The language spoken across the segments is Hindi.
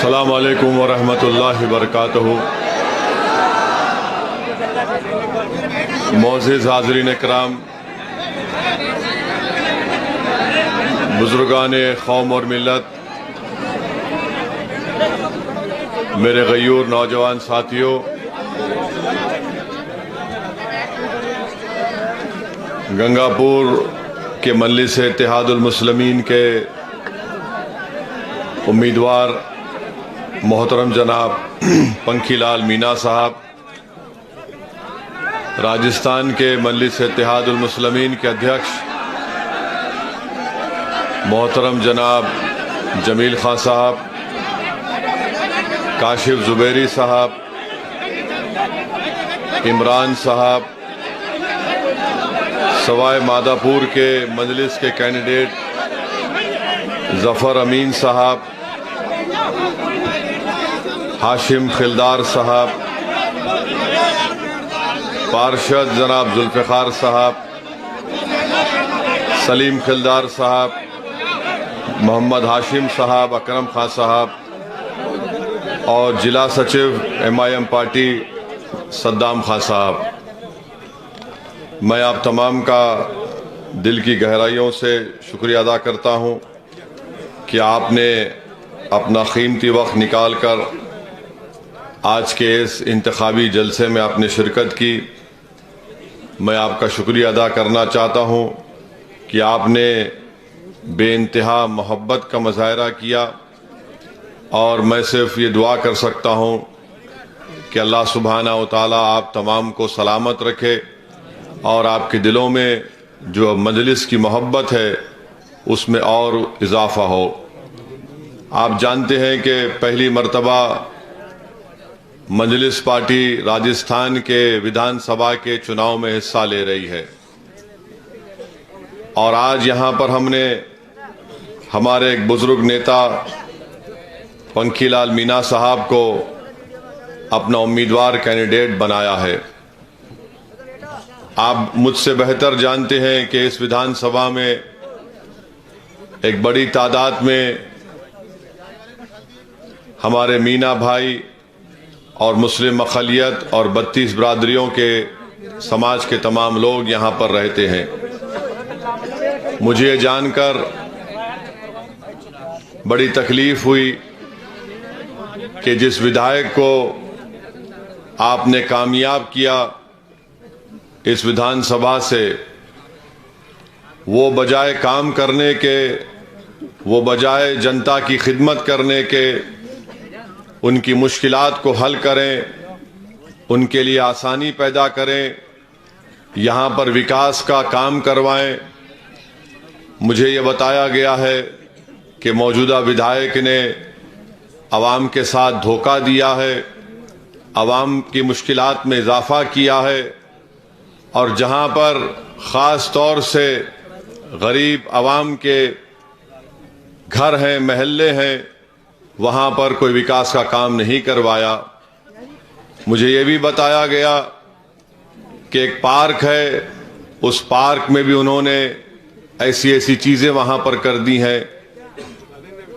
अस्सलामु अलैकुम वरहमतुल्लाहि वबरकातुहू। मोअज़्ज़िज़ हाज़रीन इकराम, बुज़ुर्गाने कौम और मिल्लत, मेरे गयूर नौजवान साथियों, गंगापुर के मजलिस इत्तेहादुल मुस्लिमीन के उम्मीदवार मोहतरम जनाब पंखीलाल मीना साहब, राजस्थान के मजलिस इत्तेहादुल मुस्लिमीन के अध्यक्ष मोहतरम जनाब जमील खां साहब, काशिफ ज़ुबैरी साहब, इमरान साहब, सवाई मादापुर के मजलिस के कैंडिडेट ज़फ़र अमीन साहब, हाशिम खिलदार साहब, पार्षद जनाब जुल्फ़िकार साहब, सलीम खिलदार साहब, मोहम्मद हाशिम साहब, अकरम खां साहब और जिला सचिव MIM पार्टी सद्दाम खां साहब, मैं आप तमाम का दिल की गहराइयों से शुक्रिया अदा करता हूं कि आपने अपना कीमती वक्त निकाल कर आज के इस इंतखाबी जलसे में आपने शिरकत की। मैं आपका शुक्रिया अदा करना चाहता हूं कि आपने बेइंतहा मोहब्बत का मुजाहरा किया और मैं सिर्फ ये दुआ कर सकता हूं कि अल्लाह सुब्हाना व तआला आप तमाम को सलामत रखे और आपके दिलों में जो मजलिस की मोहब्बत है उसमें और इजाफा हो। आप जानते हैं कि पहली मर्तबा मजलिस पार्टी राजस्थान के विधानसभा के चुनाव में हिस्सा ले रही है और आज यहाँ पर हमने हमारे एक बुजुर्ग नेता पंखीलाल मीना साहब को अपना उम्मीदवार कैंडिडेट बनाया है। आप मुझसे बेहतर जानते हैं कि इस विधानसभा में एक बड़ी तादाद में हमारे मीना भाई और मुस्लिम अक़लियत और 32 बरादरियों के समाज के तमाम लोग यहाँ पर रहते हैं। मुझे ये जानकर बड़ी तकलीफ हुई कि जिस विधायक को आपने कामयाब किया इस विधानसभा से, वो बजाय काम करने के, वो बजाय जनता की खिदमत करने के, उनकी मुश्किलात को हल करें, उनके लिए आसानी पैदा करें, यहाँ पर विकास का काम करवाएं। मुझे ये बताया गया है कि मौजूदा विधायक ने आवाम के साथ धोखा दिया है, आवाम की मुश्किलात में इजाफा किया है और जहाँ पर ख़ास तौर से गरीब आवाम के घर हैं, महल्ले हैं, वहाँ पर कोई विकास का काम नहीं करवाया। मुझे ये भी बताया गया कि एक पार्क है, उस पार्क में भी उन्होंने ऐसी ऐसी चीज़ें वहाँ पर कर दी हैं।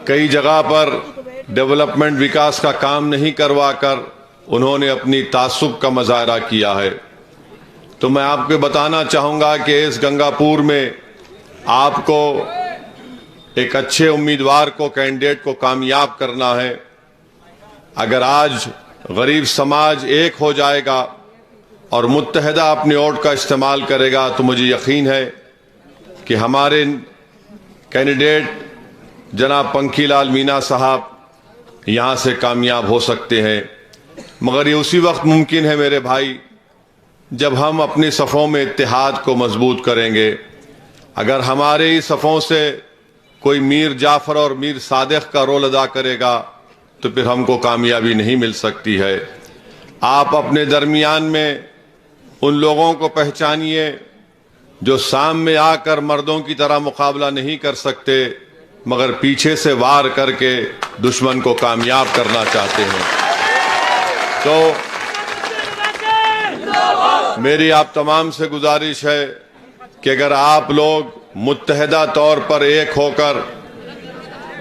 कई जगह पर डेवलपमेंट विकास का काम नहीं करवाकर उन्होंने अपनी तासुब का मुजाहरा किया है। तो मैं आपको बताना चाहूँगा कि इस गंगापुर में आपको एक अच्छे उम्मीदवार को, कैंडिडेट को कामयाब करना है। अगर आज गरीब समाज एक हो जाएगा और मुत्तहदा अपने वोट का इस्तेमाल करेगा तो मुझे यकीन है कि हमारे कैंडिडेट जनाब पंखीलाल मीना साहब यहाँ से कामयाब हो सकते हैं। मगर ये उसी वक्त मुमकिन है मेरे भाई जब हम अपनी सफ़ों में इत्तेहाद को मजबूत करेंगे। अगर हमारे ही सफ़ों से कोई मीर जाफ़र और मीर सादिक का रोल अदा करेगा तो फिर हमको कामयाबी नहीं मिल सकती है। आप अपने दरमियान में उन लोगों को पहचानिए जो सामने आकर मर्दों की तरह मुकाबला नहीं कर सकते मगर पीछे से वार करके दुश्मन को कामयाब करना चाहते हैं। तो मेरी आप तमाम से गुजारिश है कि अगर आप लोग मुत्तहदा तौर पर एक होकर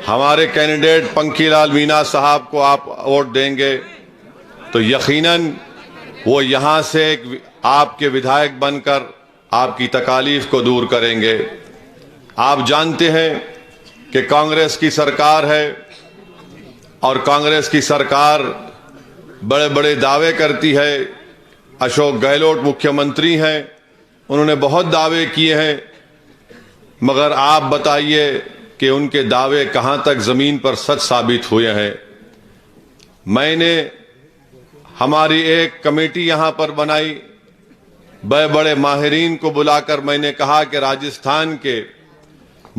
हमारे कैंडिडेट पंखीलाल मीणा साहब को आप वोट देंगे तो यकीनन वो यहाँ से आपके विधायक बनकर आपकी तकालीफ को दूर करेंगे। आप जानते हैं कि कांग्रेस की सरकार है और कांग्रेस की सरकार बड़े बड़े दावे करती है। अशोक गहलोत मुख्यमंत्री हैं, उन्होंने बहुत दावे किए हैं, मगर आप बताइए कि उनके दावे कहां तक जमीन पर सच साबित हुए हैं। मैंने हमारी एक कमेटी यहां पर बनाई, बड़े बड़े माहिरीन को बुलाकर मैंने कहा कि राजस्थान के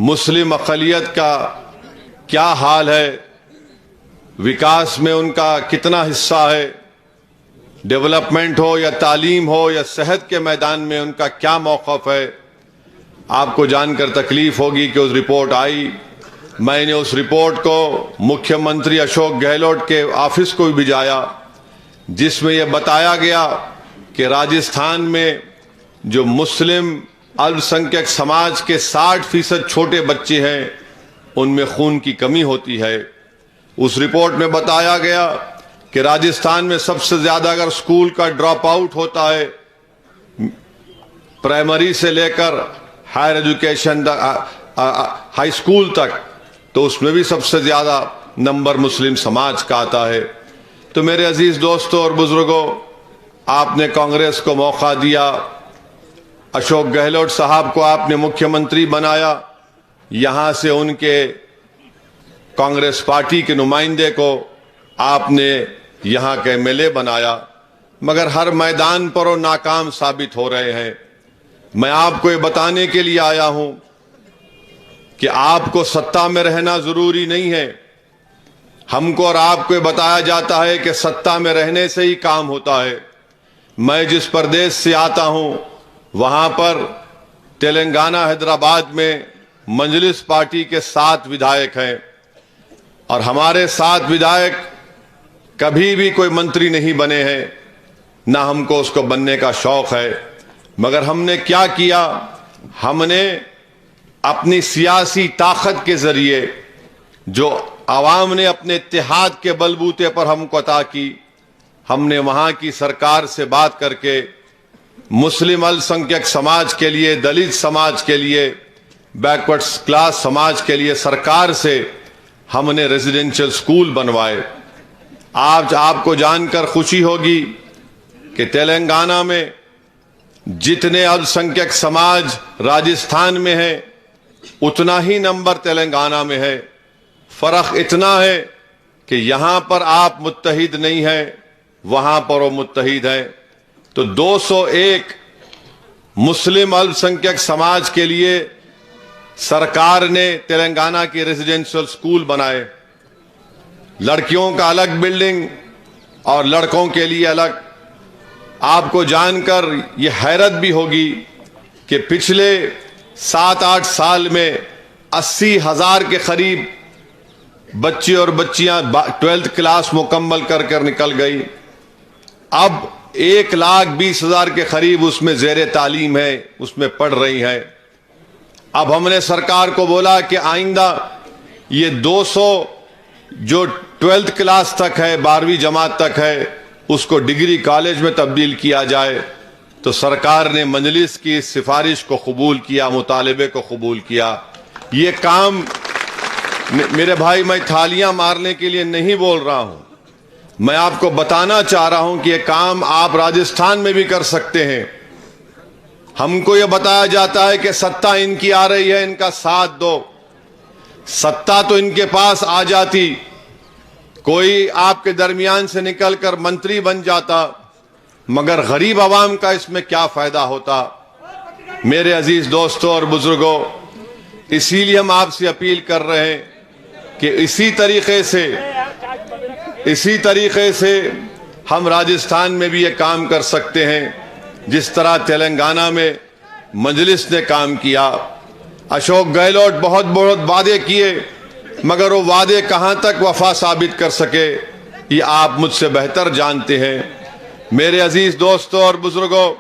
मुस्लिम अक़लियत का क्या हाल है, विकास में उनका कितना हिस्सा है, डेवलपमेंट हो या तालीम हो या सेहत के मैदान में उनका क्या मौक़िफ़ है। आपको जानकर तकलीफ होगी कि उस रिपोर्ट आई, मैंने उस रिपोर्ट को मुख्यमंत्री अशोक गहलोत के ऑफिस को भी भिजाया, जिसमें यह बताया गया कि राजस्थान में जो मुस्लिम अल्पसंख्यक समाज के 60% छोटे बच्चे हैं, उनमें खून की कमी होती है। उस रिपोर्ट में बताया गया कि राजस्थान में सबसे ज्यादा अगर स्कूल का ड्रॉप आउट होता है, प्राइमरी से लेकर हायर एजुकेशन हाई स्कूल तक, तो उसमें भी सबसे ज्यादा नंबर मुस्लिम समाज का आता है। तो मेरे अजीज दोस्तों और बुजुर्गों, आपने कांग्रेस को मौका दिया, अशोक गहलोत साहब को आपने मुख्यमंत्री बनाया, यहां से उनके कांग्रेस पार्टी के नुमाइंदे को आपने यहां के एमएलए बनाया, मगर हर मैदान पर वो नाकाम साबित हो रहे हैं। मैं आपको ये बताने के लिए आया हूं कि आपको सत्ता में रहना जरूरी नहीं है। हमको और आपको ये बताया जाता है कि सत्ता में रहने से ही काम होता है। मैं जिस प्रदेश से आता हूं, वहां पर तेलंगाना हैदराबाद में मजलिस पार्टी के 7 विधायक हैं और हमारे 7 विधायक कभी भी कोई मंत्री नहीं बने हैं, ना हमको उसको बनने का शौक है। मगर हमने क्या किया, हमने अपनी सियासी ताकत के जरिए जो आवाम ने अपने इत्तेहाद के बलबूते पर हमको अता की, हमने वहां की सरकार से बात करके मुस्लिम अल्पसंख्यक समाज के लिए, दलित समाज के लिए, बैकवर्ड क्लास समाज के लिए सरकार से हमने रेजिडेंशियल स्कूल बनवाए। आज आपको जानकर खुशी होगी कि तेलंगाना में जितने अल्पसंख्यक समाज राजस्थान में है, उतना ही नंबर तेलंगाना में है। फर्क इतना है कि यहां पर आप मुत्तहिद नहीं है, वहां पर वो मुत्तहिद है। तो 201 मुस्लिम अल्पसंख्यक समाज के लिए सरकार ने तेलंगाना के रेजिडेंशियल स्कूल बनाए, लड़कियों का अलग बिल्डिंग और लड़कों के लिए अलग। आपको जानकर यह हैरत भी होगी कि पिछले 7-8 साल में 80,000 के करीब बच्चे और बच्चियां 12th क्लास मुकम्मल कर निकल गई। अब 1,20,000 के करीब उसमें ज़ेरे तालीम है, उसमें पढ़ रही हैं। अब हमने सरकार को बोला कि आइंदा ये 200 जो 12th क्लास तक है, 12वीं जमात तक है, उसको डिग्री कॉलेज में तब्दील किया जाए। तो सरकार ने मजलिस की इस सिफारिश को कबूल किया, मुतालबे को कबूल किया। ये काम मेरे भाई, मैं थालियां मारने के लिए नहीं बोल रहा हूं, मैं आपको बताना चाह रहा हूं कि ये काम आप राजस्थान में भी कर सकते हैं। हमको ये बताया जाता है कि सत्ता इनकी आ रही है, इनका साथ दो। सत्ता तो इनके पास आ जाती, कोई आपके दरमियान से निकलकर मंत्री बन जाता, मगर गरीब आवाम का इसमें क्या फायदा होता। मेरे अजीज दोस्तों और बुजुर्गों, इसीलिए हम आपसे अपील कर रहे हैं कि इसी तरीके से हम राजस्थान में भी ये काम कर सकते हैं, जिस तरह तेलंगाना में मजलिस ने काम किया। अशोक गहलोत बहुत बहुत वादे किए, मगर वो वादे कहां तक वफा साबित कर सके, ये आप मुझसे बेहतर जानते हैं। मेरे अजीज दोस्तों और बुजुर्गों,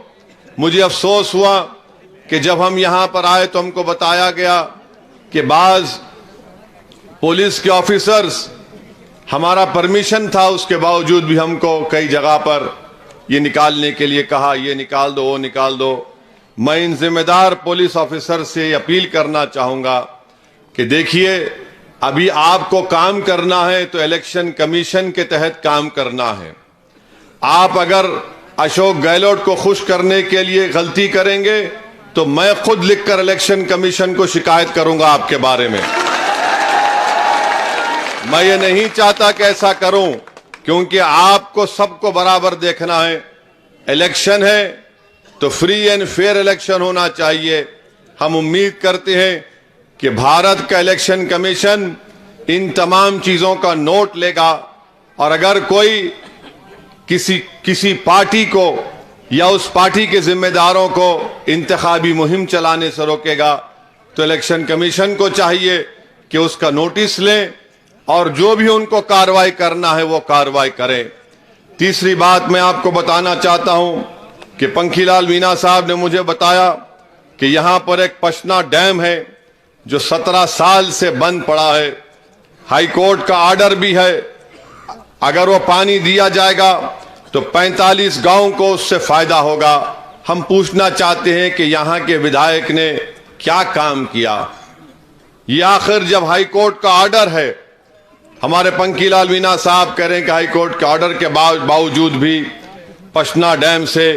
मुझे अफसोस हुआ कि जब हम यहां पर आए तो हमको बताया गया कि बाज पुलिस के ऑफिसर्स, हमारा परमिशन था, उसके बावजूद भी हमको कई जगह पर ये निकालने के लिए कहा, ये निकाल दो, वो निकाल दो। मैं इन जिम्मेदार पुलिस ऑफिसर से अपील करना चाहूंगा कि देखिए, अभी आपको काम करना है तो इलेक्शन कमीशन के तहत काम करना है। आप अगर अशोक गहलोत को खुश करने के लिए गलती करेंगे तो मैं खुद लिखकर इलेक्शन कमीशन को शिकायत करूंगा आपके बारे में। मैं ये नहीं चाहता कि ऐसा करूं, क्योंकि आपको सबको बराबर देखना है। इलेक्शन है तो फ्री एंड फेयर इलेक्शन होना चाहिए। हम उम्मीद करते हैं कि भारत का इलेक्शन कमीशन इन तमाम चीजों का नोट लेगा, और अगर कोई किसी पार्टी को या उस पार्टी के जिम्मेदारों को इंतखाबी मुहिम चलाने से रोकेगा तो इलेक्शन कमीशन को चाहिए कि उसका नोटिस लें और जो भी उनको कार्रवाई करना है वो कार्रवाई करें। तीसरी बात मैं आपको बताना चाहता हूं कि पंखीलाल मीणा साहब ने मुझे बताया कि यहां पर एक पशना डैम है जो 17 साल से बंद पड़ा है। हाई कोर्ट का ऑर्डर भी है, अगर वो पानी दिया जाएगा तो 45 गांव को उससे फायदा होगा। हम पूछना चाहते हैं कि यहां के विधायक ने क्या काम किया। ये आखिर जब हाई कोर्ट का ऑर्डर है, हमारे पंखीलाल मीणा साहब कह रहे हैं कि हाई कोर्ट के ऑर्डर के बावजूद भी पशना डैम से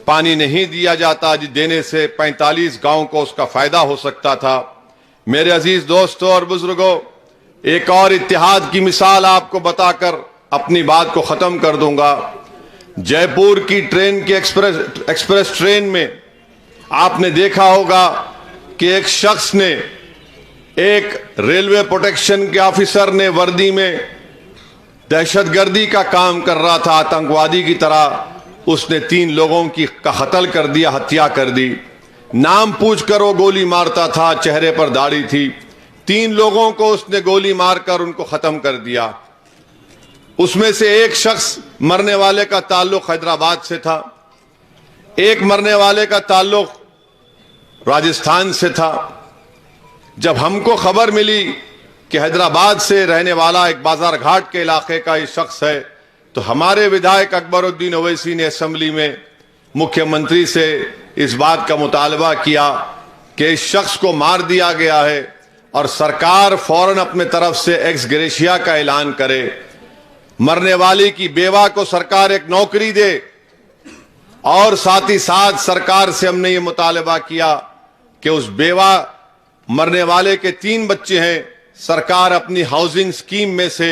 पानी नहीं दिया जाता, देने से 45 गांव को उसका फायदा हो सकता था। मेरे अजीज दोस्तों और बुजुर्गों, एक और इत्तेहाद की मिसाल आपको बताकर अपनी बात को खत्म कर दूंगा। जयपुर की ट्रेन की एक्सप्रेस ट्रेन में आपने देखा होगा कि एक शख्स ने, एक रेलवे प्रोटेक्शन के ऑफिसर ने वर्दी में दहशतगर्दी का काम कर रहा था, आतंकवादी की तरह उसने 3 लोगों की का कत्ल कर दिया, हत्या कर दी। नाम पूछकर वो गोली मारता था, चेहरे पर दाढ़ी थी। 3 लोगों को उसने गोली मारकर उनको खत्म कर दिया। उसमें से एक शख्स मरने वाले का ताल्लुक हैदराबाद से था, एक मरने वाले का ताल्लुक राजस्थान से था। जब हमको खबर मिली कि हैदराबाद से रहने वाला एक बाजार घाट के इलाके का ये शख्स है, तो हमारे विधायक अकबरुद्दीन ओवैसी ने असेंबली में मुख्यमंत्री से इस बात का मुतालबा किया कि इस शख्स को मार दिया गया है और सरकार फौरन अपने तरफ से एक्स ग्रेशिया का ऐलान करे। मरने वाले की बेवा को सरकार एक नौकरी दे, और साथ ही साथ सरकार से हमने ये मुतालबा किया कि उस बेवा, मरने वाले के 3 बच्चे हैं, सरकार अपनी हाउसिंग स्कीम में से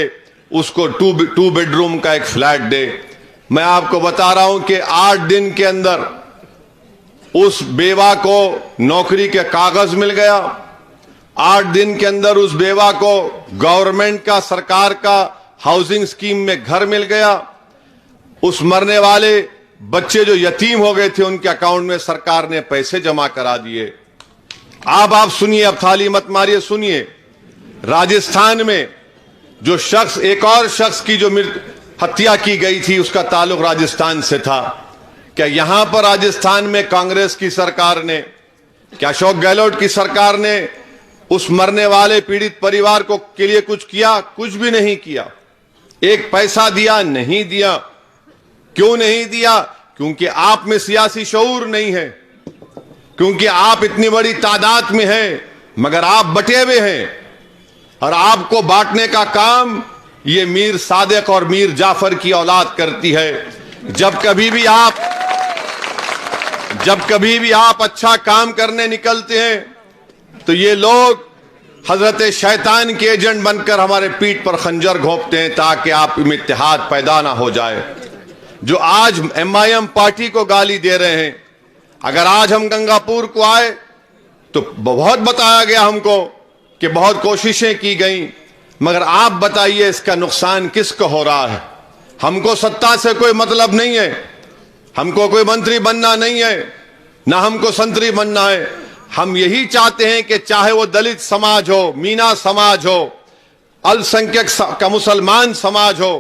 उसको 2 बेडरूम का एक फ्लैट दे। मैं आपको बता रहा हूं कि 8 दिन के अंदर उस बेवा को नौकरी के कागज मिल गया। 8 दिन के अंदर उस बेवा को गवर्नमेंट का, सरकार का हाउसिंग स्कीम में घर मिल गया। उस मरने वाले बच्चे जो यतीम हो गए थे, उनके अकाउंट में सरकार ने पैसे जमा करा दिए। अब आप सुनिए, अब थाली मत मारिए, सुनिए। राजस्थान में जो शख्स, एक और शख्स की जो हत्या की गई थी, उसका ताल्लुक राजस्थान से था। क्या यहां पर राजस्थान में कांग्रेस की सरकार ने, क्या अशोक गहलोत की सरकार ने उस मरने वाले पीड़ित परिवार को के लिए कुछ किया? कुछ भी नहीं किया। एक पैसा दिया? नहीं दिया। क्यों नहीं दिया? क्योंकि आप में सियासी शऊर नहीं है, क्योंकि आप इतनी बड़ी तादाद में हैं मगर आप बटे हुए हैं, और आपको बांटने का काम ये मीर सादिक और मीर जाफर की औलाद करती है। जब कभी भी आप अच्छा काम करने निकलते हैं तो ये लोग हजरत शैतान के एजेंट बनकर हमारे पीठ पर खंजर घोंपते हैं ताकि आप में इत्तेहाद पैदा ना हो जाए। जो आज MIM पार्टी को गाली दे रहे हैं, अगर आज हम गंगापुर को आए तो बहुत बताया गया हमको कि बहुत कोशिशें की गई, मगर आप बताइए इसका नुकसान किसको हो रहा है? हमको सत्ता से कोई मतलब नहीं है, हमको कोई मंत्री बनना नहीं है, ना हमको संतरी बनना है। हम यही चाहते हैं कि चाहे वो दलित समाज हो, मीना समाज हो, अल्पसंख्यक का मुसलमान समाज हो,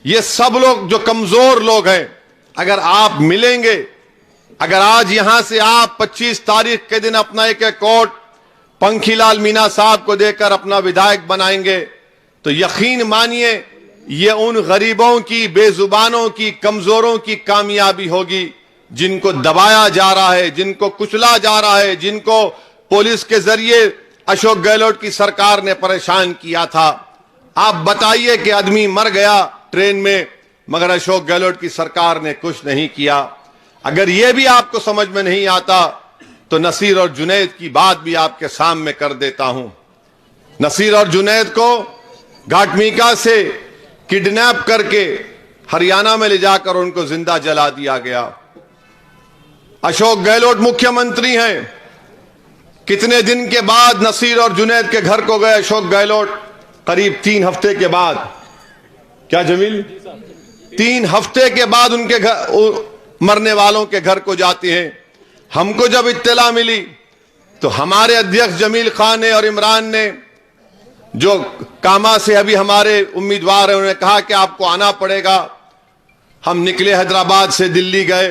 ये सब लोग जो कमजोर लोग हैं, अगर आप मिलेंगे, अगर आज यहां से आप 25 तारीख के दिन अपना एक वोट पंखीलाल मीणा साहब को देकर अपना विधायक बनाएंगे तो यकीन मानिए ये उन गरीबों की, बेजुबानों की, कमजोरों की कामयाबी होगी जिनको दबाया जा रहा है, जिनको कुचला जा रहा है, जिनको पुलिस के जरिए अशोक गहलोत की सरकार ने परेशान किया था। आप बताइए कि आदमी मर गया ट्रेन में, मगर अशोक गहलोत की सरकार ने कुछ नहीं किया। अगर यह भी आपको समझ में नहीं आता तो नसीर और जुनैद की बात भी आपके सामने कर देता हूं। नसीर और जुनैद को घाटमीका से किडनैप करके हरियाणा में ले जाकर उनको जिंदा जला दिया गया। अशोक गहलोत मुख्यमंत्री हैं, कितने दिन के बाद नसीर और जुनैद के घर को गए अशोक गहलोत? करीब 3 हफ्ते के बाद। क्या जमील? 3 हफ्ते के बाद उनके घर, मरने वालों के घर को जाते हैं। हमको जब इत्तला मिली तो हमारे अध्यक्ष जमील खान ने और इमरान ने, जो कामा से अभी हमारे उम्मीदवार हैं, उन्होंने कहा कि आपको आना पड़ेगा। हम निकले, हैदराबाद से दिल्ली गए,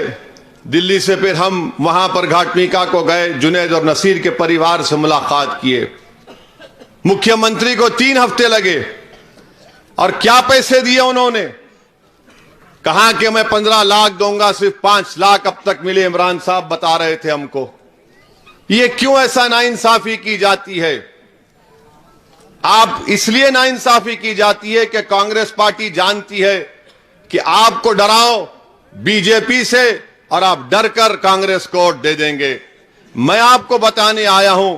दिल्ली से फिर हम वहां पर घाटमीका को गए, जुनैद और नसीर के परिवार से मुलाकात किए। मुख्यमंत्री को 3 हफ्ते लगे और क्या पैसे दिए उन्होंने? कहा कि मैं 15 लाख दूंगा, सिर्फ 5 लाख अब तक मिले। इमरान साहब बता रहे थे हमको। ये क्यों ऐसा नाइंसाफी की जाती है? आप इसलिए नाइंसाफी की जाती है कि कांग्रेस पार्टी जानती है कि आपको डराओ बीजेपी से और आप डर कर कांग्रेस को वोट दे देंगे। मैं आपको बताने आया हूं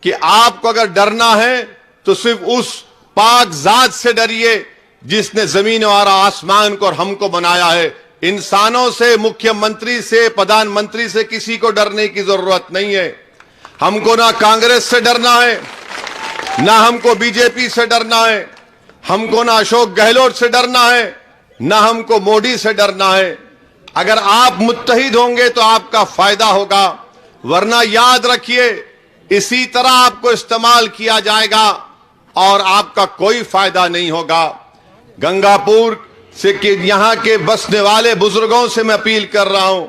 कि आपको अगर डरना है तो सिर्फ उस पाक जात से डरिए जिसने जमीन और आसमान को और हमको बनाया है। इंसानों से, मुख्यमंत्री से, प्रधानमंत्री से किसी को डरने की जरूरत नहीं है। हमको ना कांग्रेस से डरना है, ना हमको बीजेपी से डरना है, हमको ना अशोक गहलोत से डरना है, ना हमको मोदी से डरना है। अगर आप मुत्तहिद होंगे तो आपका फायदा होगा, वरना याद रखिए इसी तरह आपको इस्तेमाल किया जाएगा और आपका कोई फायदा नहीं होगा। गंगापुर से कि यहां के बसने वाले बुजुर्गों से मैं अपील कर रहा हूं,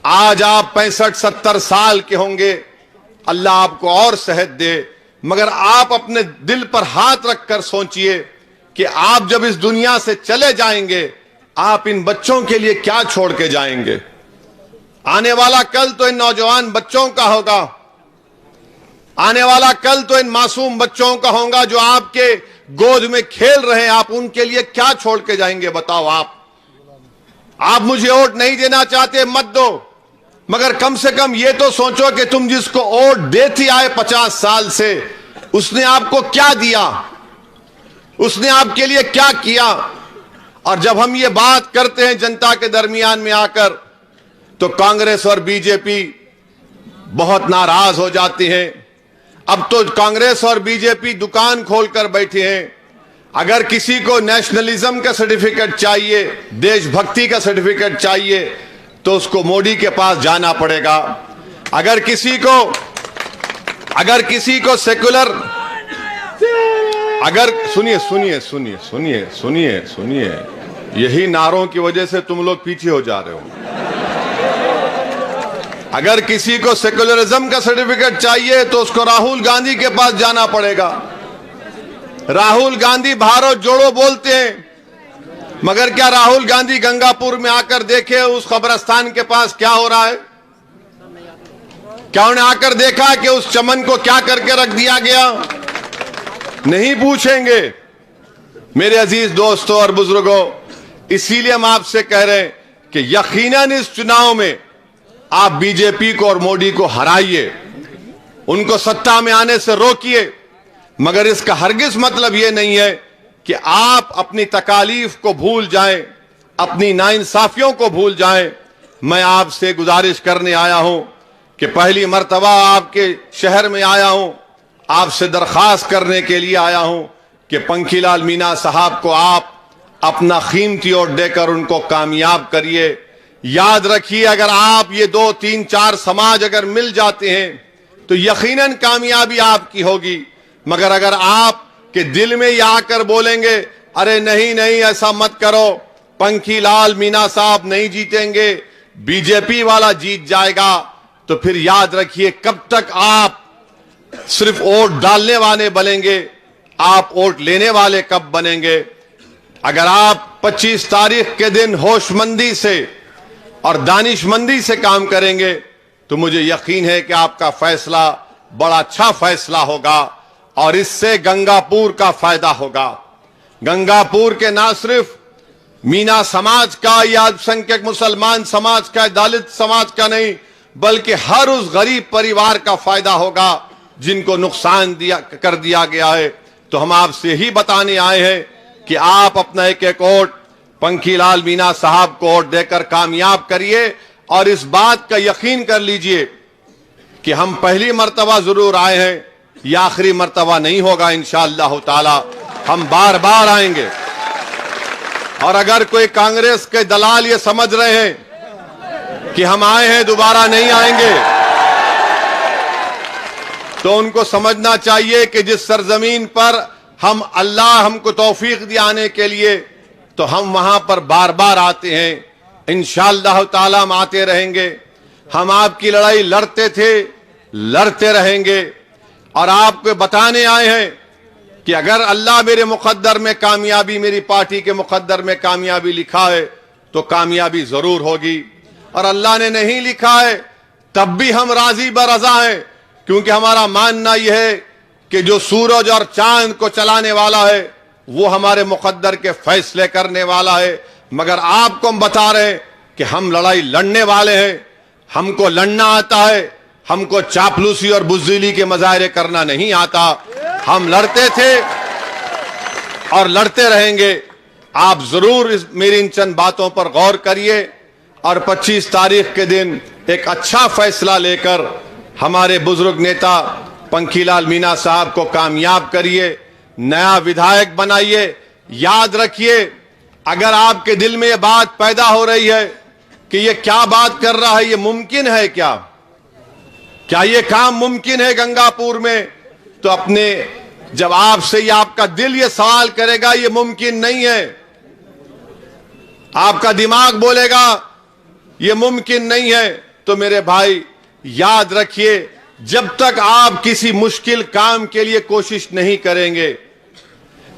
आज आप 65-70 साल के होंगे, अल्लाह आपको और सेहत दे, मगर आप अपने दिल पर हाथ रखकर सोचिए कि आप जब इस दुनिया से चले जाएंगे आप इन बच्चों के लिए क्या छोड़ के जाएंगे? आने वाला कल तो इन नौजवान बच्चों का होगा, आने वाला कल तो इन मासूम बच्चों का होगा जो आपके गोद में खेल रहे हैं। आप उनके लिए क्या छोड़ के जाएंगे बताओ? आप मुझे वोट नहीं देना चाहते, मत दो, मगर कम से कम ये तो सोचो कि तुम जिसको वोट देती आए 50 साल से, उसने आपको क्या दिया, उसने आपके लिए क्या किया? और जब हम ये बात करते हैं जनता के दरमियान में आकर तो कांग्रेस और बीजेपी बहुत नाराज हो जाती हैं। अब तो कांग्रेस और बीजेपी दुकान खोलकर बैठे हैं। अगर किसी को नेशनलिज्म का सर्टिफिकेट चाहिए, देशभक्ति का सर्टिफिकेट चाहिए, तो उसको मोदी के पास जाना पड़ेगा। अगर किसी को सेकुलर, अगर सुनिए, यही नारों की वजह से तुम लोग पीछे हो जा रहे हो। अगर किसी को सेकुलरिज्म का सर्टिफिकेट चाहिए तो उसको राहुल गांधी के पास जाना पड़ेगा। राहुल गांधी भारत जोड़ो बोलते हैं, मगर क्या राहुल गांधी गंगापुर में आकर देखे उस कब्रिस्तान के पास क्या हो रहा है? क्या उन्हें आकर देखा कि उस चमन को क्या करके रख दिया गया? नहीं पूछेंगे। मेरे अजीज दोस्तों और बुजुर्गों, इसीलिए हम आपसे कह रहे हैं कि यकीनन इस चुनाव में आप बीजेपी को और मोदी को हराइए, उनको सत्ता में आने से रोकिए, मगर इसका हरगिज मतलब यह नहीं है कि आप अपनी तकालीफ को भूल जाएं, अपनी नाइंसाफियों को भूल जाएं। मैं आपसे गुजारिश करने आया हूं कि पहली मर्तबा आपके शहर में आया हूं, आपसे दरखास्त करने के लिए आया हूं कि पंखीलाल मीणा साहब को आप अपना कीमती वोट देकर उनको कामयाब करिए। याद रखिए, अगर आप ये 2, 3, 4 समाज अगर मिल जाते हैं तो यकीनन कामयाबी आपकी होगी। मगर अगर आप के दिल में ये आकर बोलेंगे अरे नहीं ऐसा मत करो, पंखीलाल मीणा साहब नहीं जीतेंगे, बीजेपी वाला जीत जाएगा, तो फिर याद रखिए कब तक आप सिर्फ वोट डालने वाले बनेंगे, आप वोट लेने वाले कब बनेंगे? अगर आप 25 तारीख के दिन होशमंदी से और दानिशमंदी से काम करेंगे तो मुझे यकीन है कि आपका फैसला बड़ा अच्छा फैसला होगा और इससे गंगापुर का फायदा होगा। गंगापुर के ना सिर्फ मीना समाज का या अल्पसंख्यक मुसलमान समाज का, दलित समाज का नहीं, बल्कि हर उस गरीब परिवार का फायदा होगा जिनको नुकसान कर दिया गया है। तो हम आपसे ही बताने आए हैं कि आप अपना एक एक वोट पंखीलाल मीना साहब को वोट देकर कामयाब करिए और इस बात का यकीन कर लीजिए कि हम पहली मर्तबा जरूर आए हैं, यह आखिरी मर्तबा नहीं होगा इंशाअल्लाह ताला, हम बार बार आएंगे। और अगर कोई कांग्रेस के दलाल ये समझ रहे हैं कि हम आए हैं दोबारा नहीं आएंगे, तो उनको समझना चाहिए कि जिस सरजमीन पर हम अल्लाह हमको तौफीक दिया आने के लिए, तो हम वहां पर बार बार आते हैं। इंशाअल्लाह ताला हम आते रहेंगे। हम आपकी लड़ाई लड़ते थे, लड़ते रहेंगे और आपको बताने आए हैं कि अगर अल्लाह मेरे मुकद्दर में कामयाबी, मेरी पार्टी के मुकद्दर में कामयाबी लिखा है तो कामयाबी जरूर होगी, और अल्लाह ने नहीं लिखा है तब भी हम राजी बरज़ा हैं, क्योंकि हमारा मानना यह है कि जो सूरज और चांद को चलाने वाला है वो हमारे मुकद्दर के फैसले करने वाला है। मगर आपको हम बता रहे हैं कि हम लड़ाई लड़ने वाले हैं, हमको लड़ना आता है, हमको चापलूसी और बुज़दिली के मज़ाहिरे करना नहीं आता। हम लड़ते थे और लड़ते रहेंगे। आप जरूर मेरी इन चंद बातों पर गौर करिए और 25 तारीख के दिन एक अच्छा फैसला लेकर हमारे बुजुर्ग नेता पंखीलाल मीना साहब को कामयाब करिए, नया विधायक बनाइए। याद रखिए, अगर आपके दिल में यह बात पैदा हो रही है कि ये क्या बात कर रहा है, ये मुमकिन है क्या ये काम मुमकिन है गंगापुर में, तो अपने जब आपसे ये आपका दिल ये सवाल करेगा ये मुमकिन नहीं है, आपका दिमाग बोलेगा ये मुमकिन नहीं है, तो मेरे भाई याद रखिए, जब तक आप किसी मुश्किल काम के लिए कोशिश नहीं करेंगे,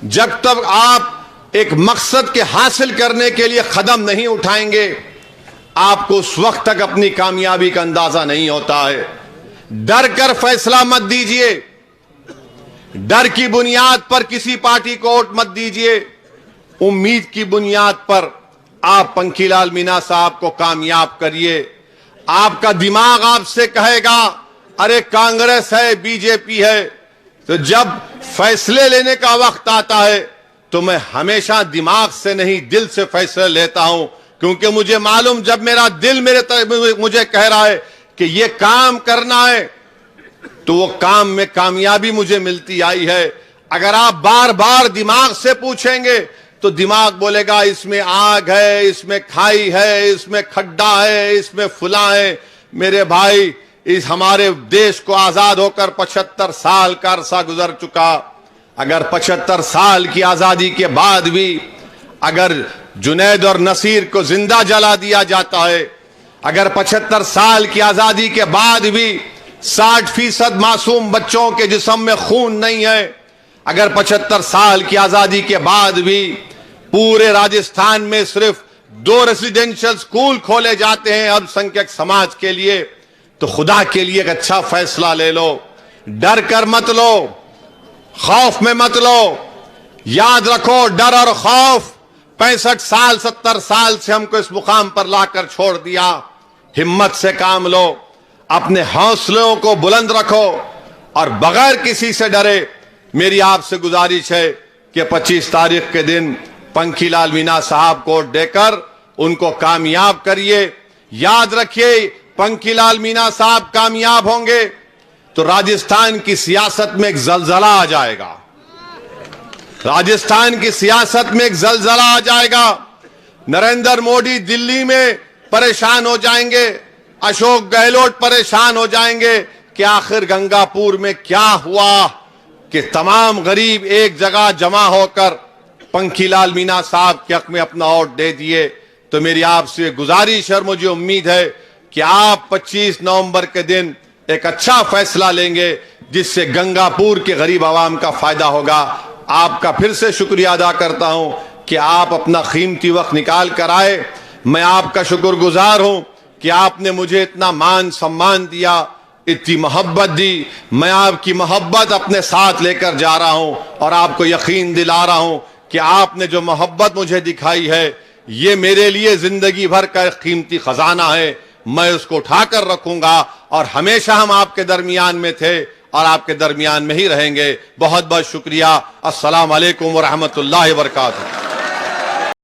जब तक आप एक मकसद के हासिल करने के लिए कदम नहीं उठाएंगे, आपको उस वक्त तक अपनी कामयाबी का अंदाजा नहीं होता है। डर कर फैसला मत दीजिए, डर की बुनियाद पर किसी पार्टी को वोट मत दीजिए, उम्मीद की बुनियाद पर आप पंखीलाल मीना साहब को कामयाब करिए। आपका दिमाग आपसे कहेगा अरे कांग्रेस है, बीजेपी है, तो जब फैसले लेने का वक्त आता है तो मैं हमेशा दिमाग से नहीं दिल से फैसले लेता हूं, क्योंकि मुझे मालूम जब मेरा दिल मुझे कह रहा है कि ये काम करना है तो वो काम में कामयाबी मुझे मिलती आई है। अगर आप बार बार दिमाग से पूछेंगे तो दिमाग बोलेगा इसमें आग है, इसमें खाई है, इसमें खड्डा है, इसमें फुला है। मेरे भाई, इस हमारे देश को आजाद होकर 75 साल का अरसा गुजर चुका। अगर 75 साल की आजादी के बाद भी अगर जुनैद और नसीर को जिंदा जला दिया जाता है, अगर 75 साल की आजादी के बाद भी 60% मासूम बच्चों के जिस्म में खून नहीं है, अगर 75 साल की आजादी के बाद भी पूरे राजस्थान में सिर्फ 2 रेसिडेंशियल स्कूल खोले जाते हैं अल्पसंख्यक समाज के लिए, तो खुदा के लिए एक अच्छा फैसला ले लो। डर कर मत लो, खौफ में मत लो। याद रखो, डर और खौफ 65 साल 70 साल से हमको इस मुकाम पर लाकर छोड़ दिया। हिम्मत से काम लो, अपने हौसलों को बुलंद रखो और बगैर किसी से डरे मेरी आपसे गुजारिश है कि 25 तारीख के दिन पंखीलाल मीना साहब को देकर उनको कामयाब करिए। याद रखिए, पंखीलाल मीना साहब कामयाब होंगे तो राजस्थान की सियासत में एक जलजला आ जाएगा, राजस्थान की सियासत में एक जलजला आ जाएगा। नरेंद्र मोदी दिल्ली में परेशान हो जाएंगे, अशोक गहलोत परेशान हो जाएंगे कि आखिर गंगापुर में क्या हुआ कि तमाम गरीब एक जगह जमा होकर पंखीलाल मीना साहब के हक में अपना वोट दे दिए। तो मेरी आपसे गुजारिश और मुझे उम्मीद है कि आप 25 नवंबर के दिन एक अच्छा फैसला लेंगे जिससे गंगापुर के गरीब आवाम का फायदा होगा। आपका फिर से शुक्रिया अदा करता हूं कि आप अपना कीमती वक्त निकाल कर आए। मैं आपका शुक्रगुजार हूं कि आपने मुझे इतना मान सम्मान दिया, इतनी मोहब्बत दी। मैं आपकी मोहब्बत अपने साथ लेकर जा रहा हूं और आपको यकीन दिला रहा हूं कि आपने जो मोहब्बत मुझे दिखाई है ये मेरे लिए जिंदगी भर का एक कीमती खजाना है। मैं उसको उठाकर रखूंगा और हमेशा हम आपके दरमियान में थे और आपके दरमियान में ही रहेंगे। बहुत बहुत शुक्रिया। अस्सलाम वालेकुम व रहमतुल्लाहि व बरकातहू।